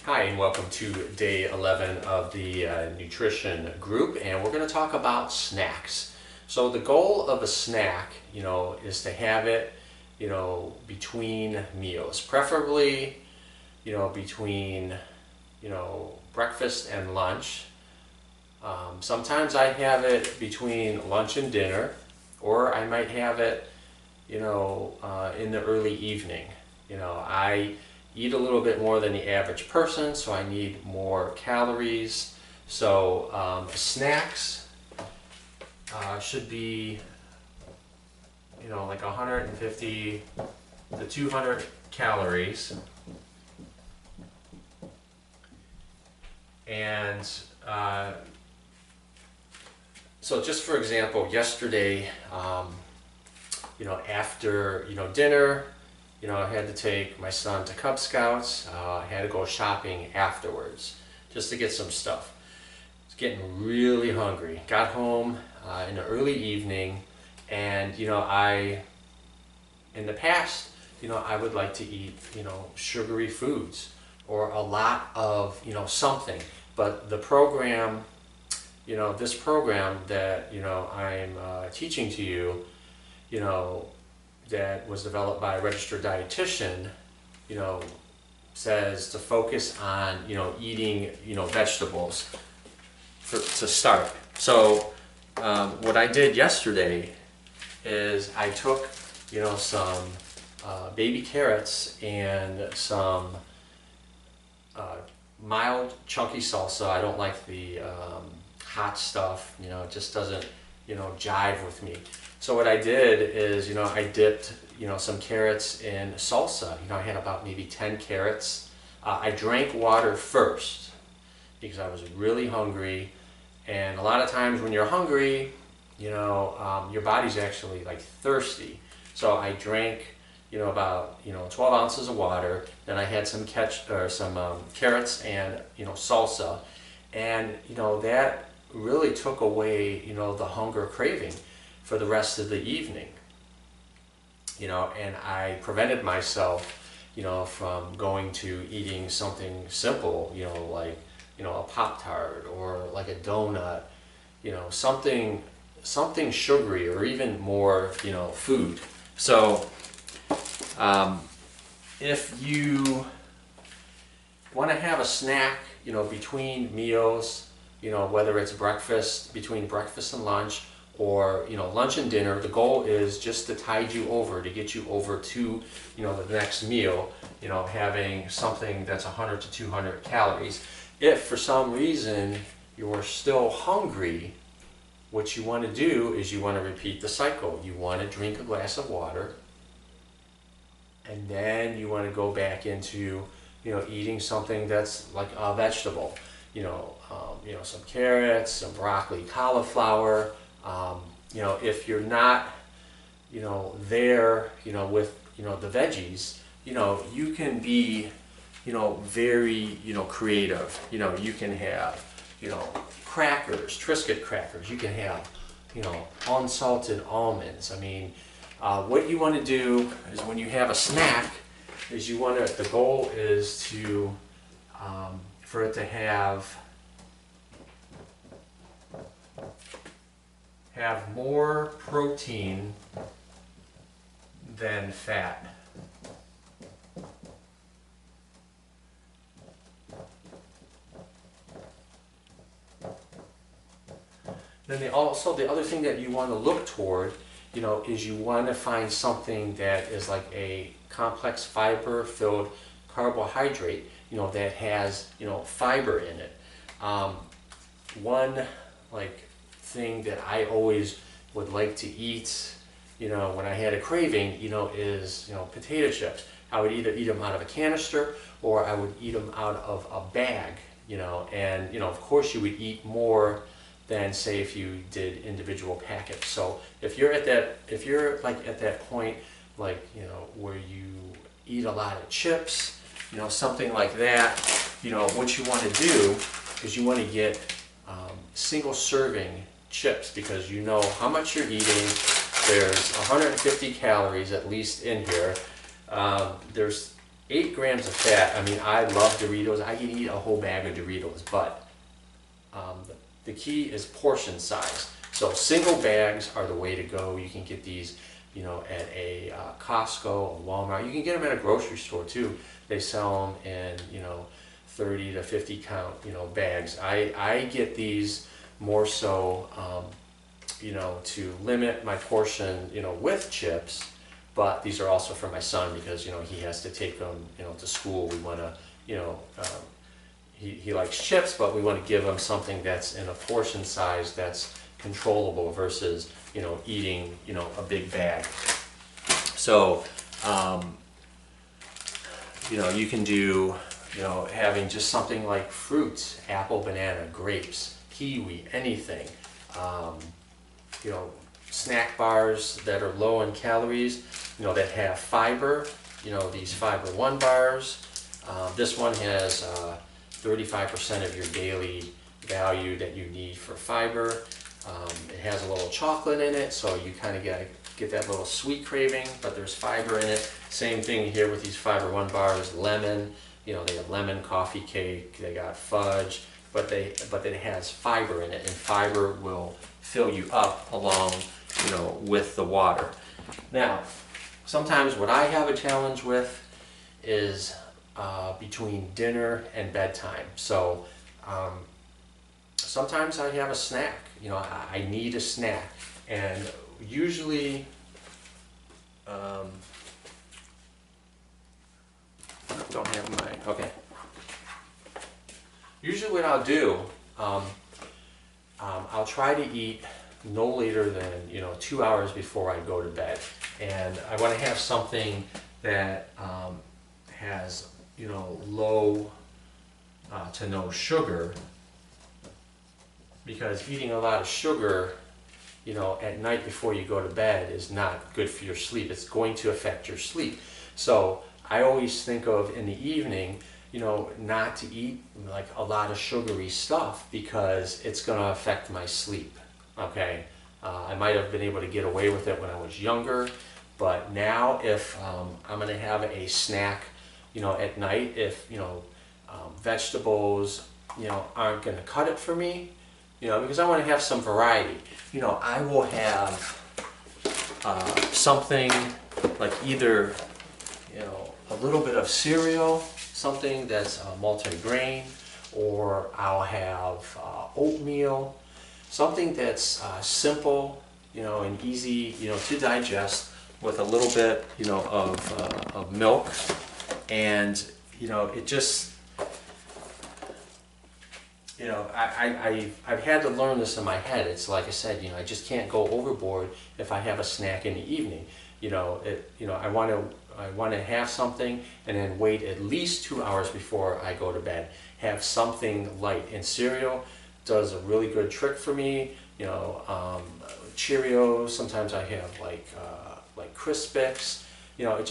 Hi, and welcome to day 11 of the nutrition group, and we're going to talk about snacks. So the goal of a snack, is to have it, between meals, preferably, between, breakfast and lunch. Sometimes I have it between lunch and dinner, or I might have it, in the early evening. I eat a little bit more than the average person, so I need more calories. So snacks should be, like 150 to 200 calories. And so just for example, yesterday, after, dinner, I had to take my son to Cub Scouts. I had to go shopping afterwards just to get some stuff. I was getting really hungry. Got home in the early evening, and in the past, I would like to eat, sugary foods or a lot of, something. But the program, this program that, I'm teaching to you, that was developed by a registered dietitian, says to focus on, eating, vegetables to start. So what I did yesterday is I took, some baby carrots and some mild chunky salsa. I don't like the hot stuff, it just doesn't, jive with me. So what I did is, I dipped, some carrots in salsa. I had about maybe 10 carrots. I drank water first because I was really hungry. And a lot of times when you're hungry, your body's actually like thirsty. So I drank, about 12 ounces of water. Then I had some carrots and salsa, and that really took away the hunger craving for the rest of the evening. And I prevented myself, from going to eating something simple, like, a Pop-Tart or like a donut, something sugary or even more, food. So if you want to have a snack, between meals, whether it's between breakfast and lunch, or lunch and dinner, the goal is just to tide you over, to get you over to the next meal, having something that's 100 to 200 calories. If for some reason you're still hungry, what you want to do is you want to repeat the cycle. You want to drink a glass of water, and then you want to go back into eating something that's like a vegetable, some carrots, some broccoli, cauliflower. If you're not, there, with, the veggies, you can be, very, creative. You can have, crackers, Triscuit crackers. You can have, unsalted almonds. I mean, what you want to do is when you have a snack, is the goal is to, for it to have more protein than fat. Then the other thing that you want to look toward, is you want to find something that is like a complex fiber-filled carbohydrate, that has, fiber in it. One thing that I always would like to eat, when I had a craving, is, potato chips. I would either eat them out of a canister or I would eat them out of a bag, and, of course you would eat more than, say, if you did individual packets. So if you're at that point, where you eat a lot of chips, something like that, what you want to do is you want to get single serving chips, because you know how much you're eating. There's 150 calories at least in here. There's 8 grams of fat. I mean, I love Doritos. I can eat a whole bag of Doritos, but the key is portion size. So single bags are the way to go. You can get these, you know, at a Costco, a Walmart. You can get them at a grocery store too. They sell them in, you know, 30 to 50 count, you know, bags. I get these more so, you know, to limit my portion, you know, with chips. But these are also for my son because, you know, he has to take them, you know, to school. We want to, you know, he likes chips, but we want to give him something that's in a portion size that's controllable versus, you know, eating, you know, a big bag. So, you know, you can do, you know, having just something like fruits, apple, banana, grapes, kiwi, anything. You know, snack bars that are low in calories, you know, that have fiber, you know, these Fiber One bars. This one has 35% of your daily value that you need for fiber. It has a little chocolate in it, so you kind of get that little sweet craving, but there's fiber in it. Same thing here with these Fiber One bars, lemon, you know, they have lemon coffee cake, they got fudge, but it has fiber in it, and fiber will fill you up along, you know, with the water. Now, sometimes what I have a challenge with is between dinner and bedtime. So sometimes I have a snack, you know, I need a snack, and usually don't have my, okay. Usually what I'll do, I'll try to eat no later than, you know, 2 hours before I go to bed. And I want to have something that has, you know, low to no sugar, because eating a lot of sugar, you know, at night before you go to bed is not good for your sleep. It's going to affect your sleep. So I always think of in the evening, you know, not to eat like a lot of sugary stuff because it's going to affect my sleep. Okay, I might have been able to get away with it when I was younger, but now if I'm going to have a snack, you know, at night, if, you know, vegetables, you know, aren't going to cut it for me, you know, because I want to have some variety, you know, I will have something like either, you know, a little bit of cereal, something that's multi-grain, or I'll have oatmeal, something that's simple, you know, and easy, you know, to digest, with a little bit, you know, of milk, and, you know, it just, you know, I've had to learn this in my head. It's like I said, you know, I just can't go overboard if I have a snack in the evening. You know, I want to have something and then wait at least 2 hours before I go to bed. Have something light, and cereal does a really good trick for me. You know, Cheerios. Sometimes I have like Crispix. You know, it's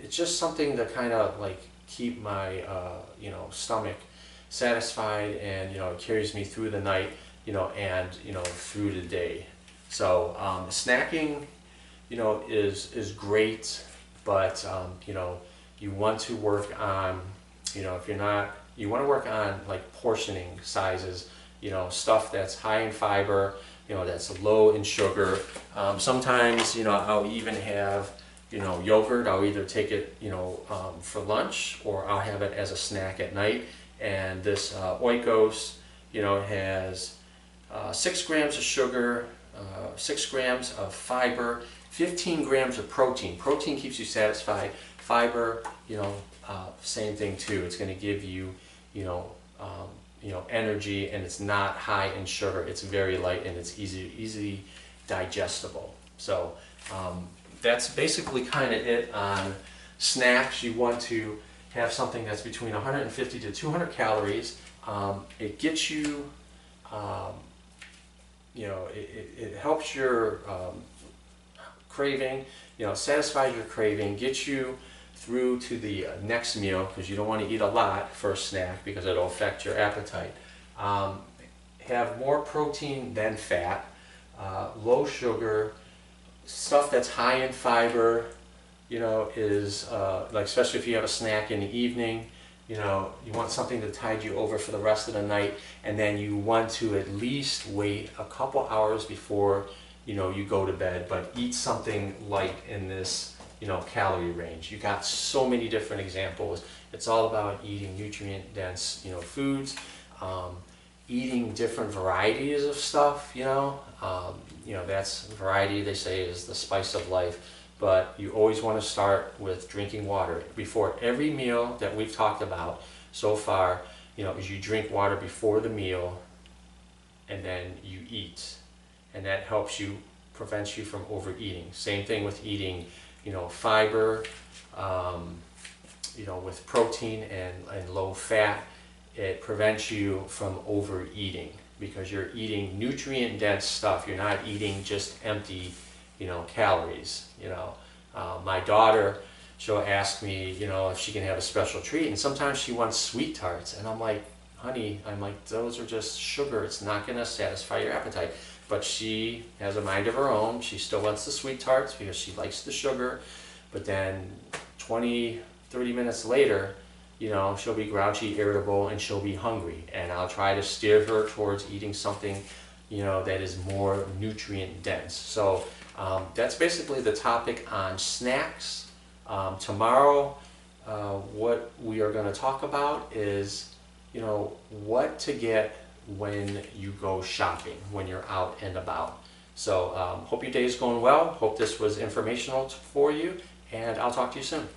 just something to kind of like keep my you know, stomach satisfied, and, you know, it carries me through the night, you know, and, you know, through the day. So snacking, you know, is great, but you know, you want to work on, you know, if you're not, you want to work on like portioning sizes, you know, stuff that's high in fiber, you know, that's low in sugar. Sometimes, you know, I'll even have, you know, yogurt. I'll either take it, you know, for lunch, or I'll have it as a snack at night. And this Oikos, you know, has 6 grams of sugar, 6 grams of fiber, 15 grams of protein. Protein keeps you satisfied. Fiber, you know, same thing too. It's going to give you, you know, energy, and it's not high in sugar. It's very light, and it's easy digestible. So that's basically kind of it on snacks. You want to have something that's between 150 to 200 calories. It gets you, you know, it helps your craving, you know, satisfies your craving, gets you through to the next meal, because you don't want to eat a lot for a snack because it'll affect your appetite. Have more protein than fat, low sugar, stuff that's high in fiber, you know, is like, especially if you have a snack in the evening, you know, you want something to tide you over for the rest of the night, and then you want to at least wait a couple hours before, you know, you go to bed, but eat something light in this, you know, calorie range. You got so many different examples. It's all about eating nutrient dense, you know, foods, eating different varieties of stuff, you know. You know, that's variety, they say, is the spice of life. But you always want to start with drinking water before every meal that we've talked about so far. You know, is you drink water before the meal, and then you eat, and that helps you, prevents you from overeating. Same thing with eating, you know, fiber, you know, with protein and low fat. It prevents you from overeating because you're eating nutrient dense stuff. You're not eating just empty, you know, calories. You know, my daughter, she'll ask me, you know, if she can have a special treat, and sometimes she wants sweet tarts, and I'm like, honey, I'm like, those are just sugar. It's not going to satisfy your appetite. But she has a mind of her own. She still wants the sweet tarts because she likes the sugar. But then 20, 30 minutes later, you know, she'll be grouchy, irritable, and she'll be hungry. And I'll try to steer her towards eating something, you know, that is more nutrient dense. So that's basically the topic on snacks. Tomorrow, what we are going to talk about is, you know, what to get when you go shopping, when you're out and about. So hope your day is going well. Hope this was informational for you, and I'll talk to you soon.